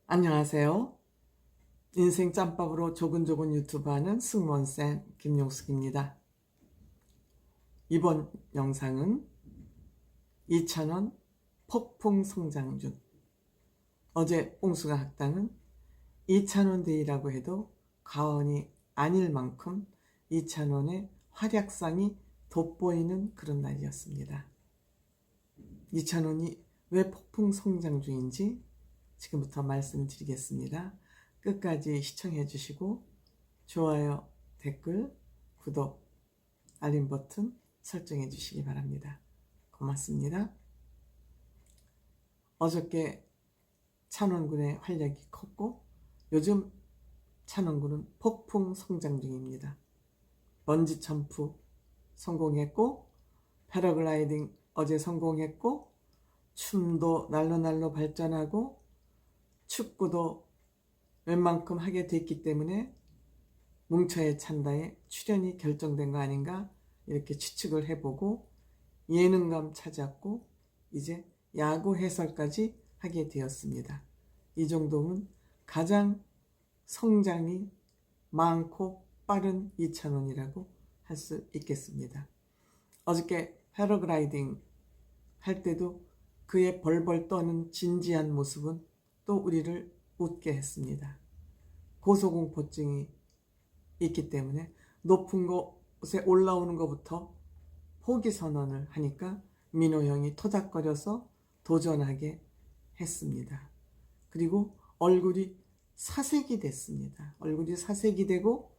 안녕하세요. 인생 짬밥으로 조근조근 유튜브 하는 승무원쌤 김용숙입니다. 이번 영상은 이찬원 폭풍 성장 중. 어제 뽕수가 학당은 이찬원 데이라고 해도 과언이 아닐 만큼 이찬원의 활약상이 돋보이는 그런 날이었습니다. 이찬원이 왜 폭풍 성장 중인지 지금부터 말씀드리겠습니다. 끝까지 시청해 주시고 좋아요, 댓글, 구독, 알림 버튼 설정해 주시기 바랍니다. 고맙습니다. 어저께 찬원군의 활약이 컸고 요즘 찬원군은 폭풍 성장 중입니다. 번지 점프 성공했고 패러글라이딩 어제 성공했고 춤도 날로 발전하고 축구도 웬만큼 하게 됐기 때문에 뭉쳐의 찬다에 출연이 결정된 거 아닌가 이렇게 추측을 해보고 예능감 찾았고 이제 야구 해설까지 하게 되었습니다. 이 정도면 가장 성장이 많고 빠른 이찬원이라고 할 수 있겠습니다. 어저께 패러글라이딩 할 때도 그의 벌벌 떠는 진지한 모습은 또 우리를 웃게 했습니다. 고소공포증이 있기 때문에 높은 곳에 올라오는 것부터 포기 선언을 하니까 민호 형이 토닥거려서 도전하게 했습니다. 그리고 얼굴이 사색이 됐습니다. 얼굴이 사색이 되고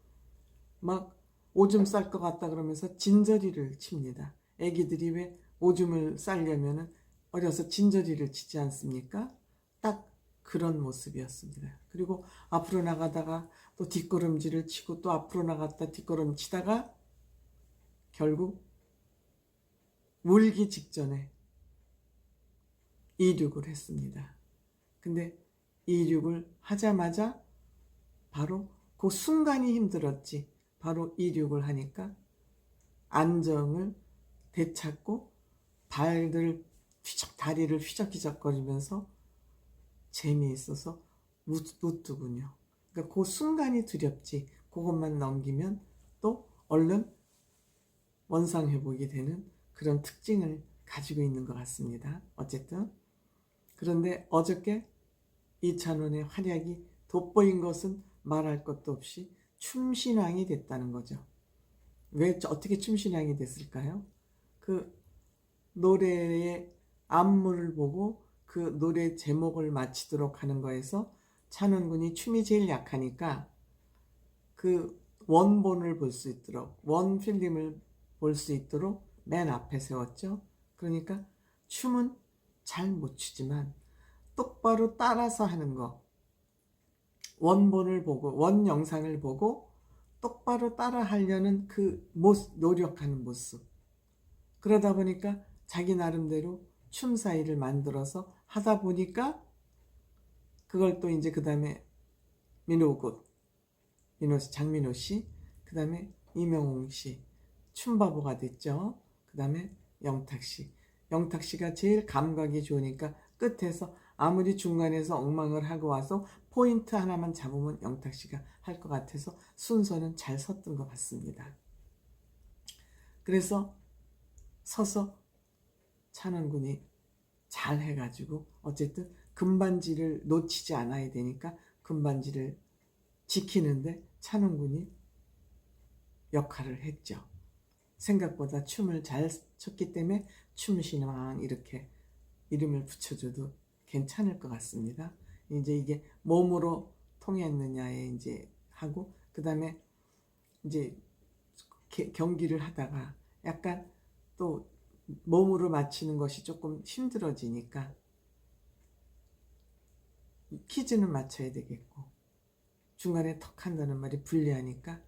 막 오줌 쌀 것 같다 그러면서 진저리를 칩니다. 애기들이 왜 오줌을 싸려면 어려서 진저리를 치지 않습니까? 딱 그런 모습이었습니다. 그리고 앞으로 나가다가 또 뒷걸음질을 치고 또 앞으로 나갔다 뒷걸음 치다가 결국 울기 직전에 이륙을 했습니다. 근데 이륙을 하자마자 바로 그 순간이 힘들었지. 바로 이륙을 하니까 안정을 되찾고 다리를 휘적휘적거리면서 재미있어서 웃더군요. 그러니까 그 순간이 두렵지. 그것만 넘기면 또 얼른 원상회복이 되는 그런 특징을 가지고 있는 것 같습니다. 어쨌든 그런데 어저께 이찬원의 활약이 돋보인 것은 말할 것도 없이 춤신왕이 됐다는 거죠. 왜 어떻게 춤신왕이 됐을까요? 그 노래의 안무를 보고 그 노래 제목을 맞히도록 하는 거에서 찬원군이 춤이 제일 약하니까 그 원본을 볼 수 있도록 원 필름을 볼 수 있도록 맨 앞에 세웠죠. 그러니까 춤은 잘 못 추지만 똑바로 따라서 하는 거 원본을 보고 원 영상을 보고 똑바로 따라 하려는 그 노력하는 모습 그러다 보니까 자기 나름대로 춤 사이를 만들어서 하다 보니까 그걸 또 이제 그 다음에 장민호 씨, 그 다음에 이명웅 씨, 춤바보가 됐죠. 그 다음에 영탁 씨. 영탁 씨가 제일 감각이 좋으니까 끝에서 아무리 중간에서 엉망을 하고 와서 포인트 하나만 잡으면 영탁 씨가 할 것 같아서 순서는 잘 섰던 것 같습니다. 그래서 서서 찬원군이 잘 해가지고 어쨌든 금반지를 놓치지 않아야 되니까 금반지를 지키는데 찬원군이 역할을 했죠. 생각보다 춤을 잘 췄기 때문에 춤신왕 이렇게 이름을 붙여줘도 괜찮을 것 같습니다. 이제 이게 몸으로 통했느냐에 이제 하고 그 다음에 이제 경기를 하다가 약간 또 몸으로 맞히는 것이 조금 힘들어지니까 퀴즈는 맞춰야 되겠고 중간에 턱 한다는 말이 불리하니까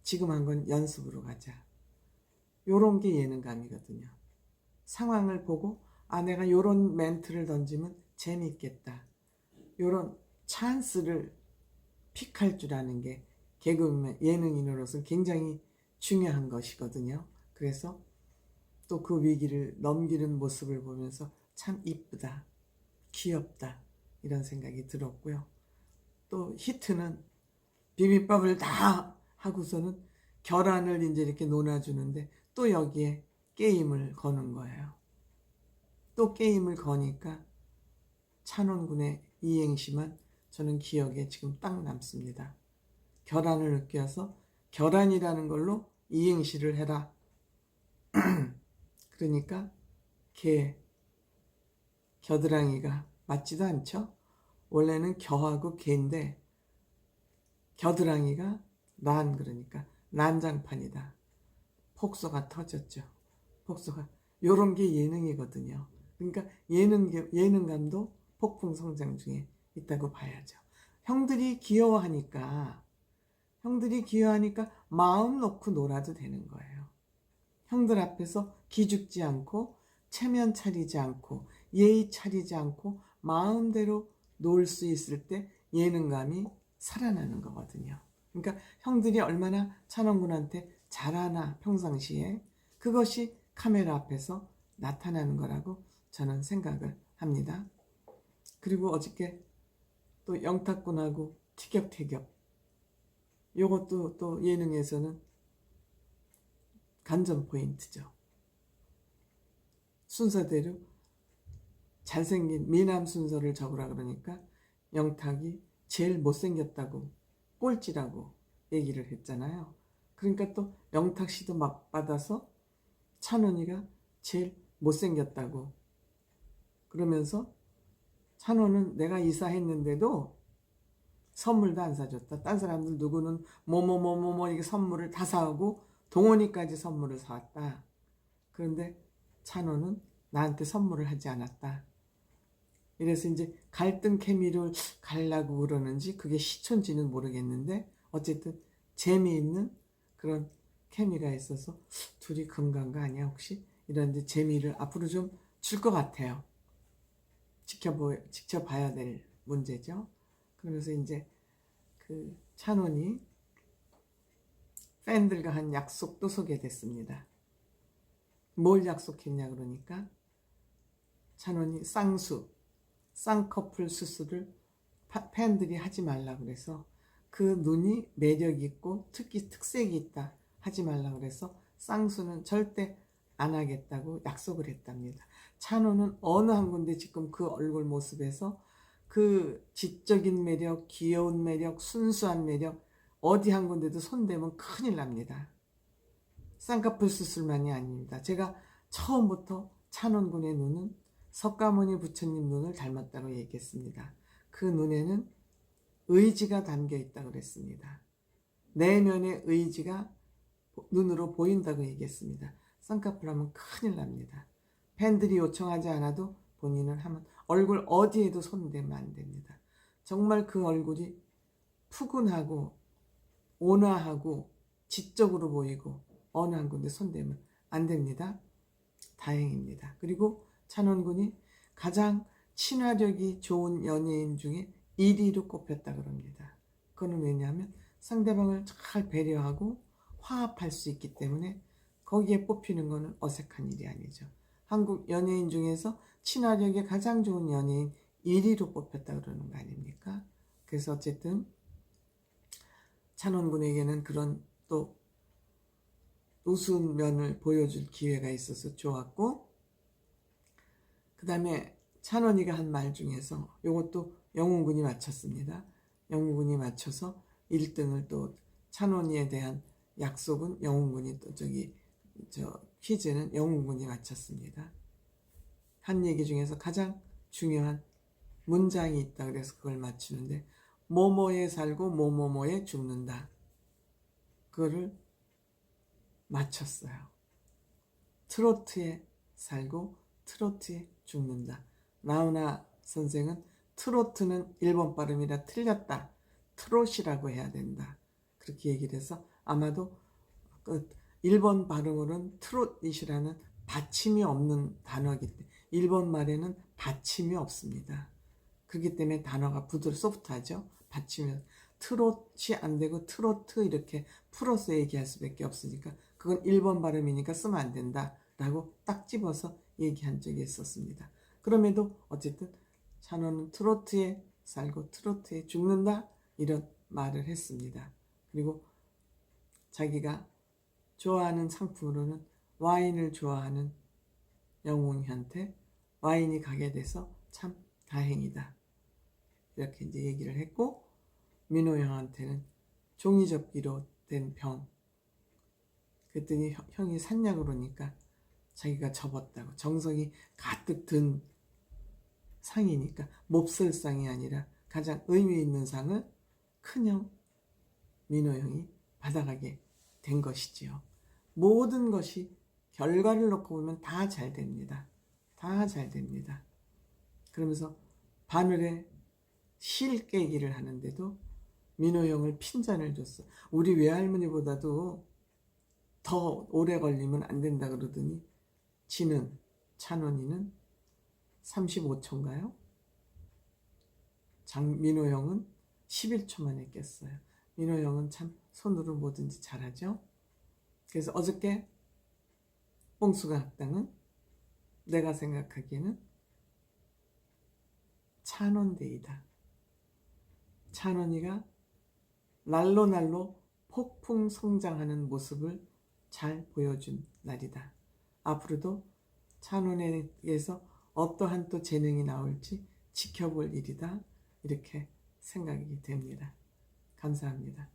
지금 한 건 연습으로 가자. 요런 게 예능감이거든요. 상황을 보고 내가 요런 멘트를 던지면 재미있겠다. 요런 찬스를 픽할 줄 아는 게 개그맨 예능인으로서 굉장히 중요한 것이거든요. 그래서 또 그 위기를 넘기는 모습을 보면서 참 이쁘다, 귀엽다 이런 생각이 들었고요. 또 히트는 비빔밥을 다 하고서는 계란을 이제 이렇게 논아주는데 또 여기에 게임을 거는 거예요. 또 게임을 거니까 찬원군의 이행시만 저는 기억에 지금 딱 남습니다. 계란을 느껴서 계란이라는 걸로 이행시를 해라. 그러니까 겨드랑이가 맞지도 않죠. 원래는 겨하고 개인데 겨드랑이가 그러니까 난장판이다. 폭소가 터졌죠. 폭소가 요런 게 예능이거든요. 그러니까 예능감도 폭풍 성장 중에 있다고 봐야죠. 형들이 귀여워하니까 마음 놓고 놀아도 되는 거예요. 형들 앞에서 기죽지 않고 체면 차리지 않고 예의 차리지 않고 마음대로 놀 수 있을 때 예능감이 살아나는 거거든요. 그러니까 형들이 얼마나 찬원군한테 잘하나 평상시에 그것이 카메라 앞에서 나타나는 거라고 저는 생각을 합니다. 그리고 어저께 또 영탁군하고 티격태격 요것도 또 예능에서는 관전 포인트죠. 순서대로 잘생긴 미남 순서를 적으라 그러니까 영탁이 제일 못생겼다고 꼴찌라고 얘기를 했잖아요. 그러니까 또 영탁 씨도 막 받아서 찬원이가 제일 못생겼다고 그러면서 찬원은 내가 이사했는데도 선물도 안 사줬다. 딴 사람들 누구는 뭐뭐뭐뭐뭐 이게 선물을 다 사오고 동원이까지 선물을 사왔다. 그런데 찬원은 나한테 선물을 하지 않았다. 이래서 이제 갈등 케미를 가려고 그러는지 그게 시촌지는 모르겠는데 어쨌든 재미있는 그런 케미가 있어서 둘이 건강가 아니야 혹시? 이런데 재미를 앞으로 좀 줄 것 같아요. 지켜봐야 될 문제죠. 그러면서 이제 그 찬원이 팬들과 한 약속도 소개됐습니다. 뭘 약속했냐 그러니까 찬원이 쌍커플 수술을 팬들이 하지 말라 그래서 그 눈이 매력 있고 특색이 있다 하지 말라 그래서 쌍수는 절대 안 하겠다고 약속을 했답니다. 찬호는 어느 한 군데 지금 그 얼굴 모습에서 그 지적인 매력, 귀여운 매력, 순수한 매력 어디 한 군데도 손대면 큰일 납니다. 쌍꺼풀 수술만이 아닙니다. 제가 처음부터 찬원군의 눈은 석가모니 부처님 눈을 닮았다고 얘기했습니다. 그 눈에는 의지가 담겨 있다고 그랬습니다. 내면의 의지가 눈으로 보인다고 얘기했습니다. 쌍꺼풀 하면 큰일 납니다. 팬들이 요청하지 않아도 본인은 하면 얼굴 어디에도 손대면 안 됩니다. 정말 그 얼굴이 푸근하고 온화하고 지적으로 보이고 어느 한 군데 손대면 안 됩니다. 다행입니다. 그리고 찬원군이 가장 친화력이 좋은 연예인 중에 1위로 꼽혔다 그럽니다. 그거는 왜냐하면 상대방을 잘 배려하고 화합할 수 있기 때문에 거기에 뽑히는 것은 어색한 일이 아니죠. 한국 연예인 중에서 친화력이 가장 좋은 연예인 1위로 뽑혔다 그러는 거 아닙니까? 그래서 어쨌든 찬원군에게는 그런 또 우스운 면을 보여줄 기회가 있어서 좋았고 그 다음에 찬원이가 한 말 중에서 이것도 영웅군이 맞췄습니다. 영웅군이 맞춰서 1등을 또 찬원이에 대한 약속은 영웅군이 또 퀴즈는 영웅군이 맞췄습니다. 한 얘기 중에서 가장 중요한 문장이 있다 그래서 그걸 맞추는데 뭐뭐에 살고 뭐뭐뭐에 죽는다. 그거를 맞췄어요. 트로트에 살고 트로트에 죽는다. 나훈아 선생은 트로트는 일본 발음이라 틀렸다. 트롯이라고 해야 된다. 그렇게 얘기를 해서 아마도 그 일본 발음으로는 트롯이라는 받침이 없는 단어이기 때문에 일본 말에는 받침이 없습니다. 그렇기 때문에 단어가 소프트하죠. 받침이 트롯이 안 되고 트로트 이렇게 풀어서 얘기할 수밖에 없으니까 그건 일본 발음이니까 쓰면 안 된다라고 딱 집어서 얘기한 적이 있었습니다. 그럼에도 어쨌든 찬원은 트로트에 살고 트로트에 죽는다 이런 말을 했습니다. 그리고 자기가 좋아하는 상품으로는 와인을 좋아하는 영웅이한테 와인이 가게 돼서 참 다행이다. 이렇게 이제 얘기를 했고, 민호 형한테는 종이접기로 된 병. 그랬더니 형이 샀냐고 그러니까 자기가 접었다고. 정성이 가득 든 상이니까 몹쓸 상이 아니라 가장 의미 있는 상을 큰형 민호 형이 받아가게 된 것이지요. 모든 것이 결과를 놓고 보면 다 잘 됩니다. 다 잘 됩니다. 그러면서 바늘에 실 깨기를 하는데도 민호 형을 핀잔을 줬어. 우리 외할머니보다도 더 오래 걸리면 안 된다 그러더니 지는 찬원이는 35초인가요? 민호 형은 11초 만에 깼어요. 민호 형은 참 손으로 뭐든지 잘하죠. 그래서 어저께 뽕수가 학당은 내가 생각하기에는 찬원데이다. 찬원이가 날로 폭풍 성장하는 모습을 잘 보여준 날이다. 앞으로도 찬원에게서 어떠한 또 재능이 나올지 지켜볼 일이다. 이렇게 생각이 됩니다. 감사합니다.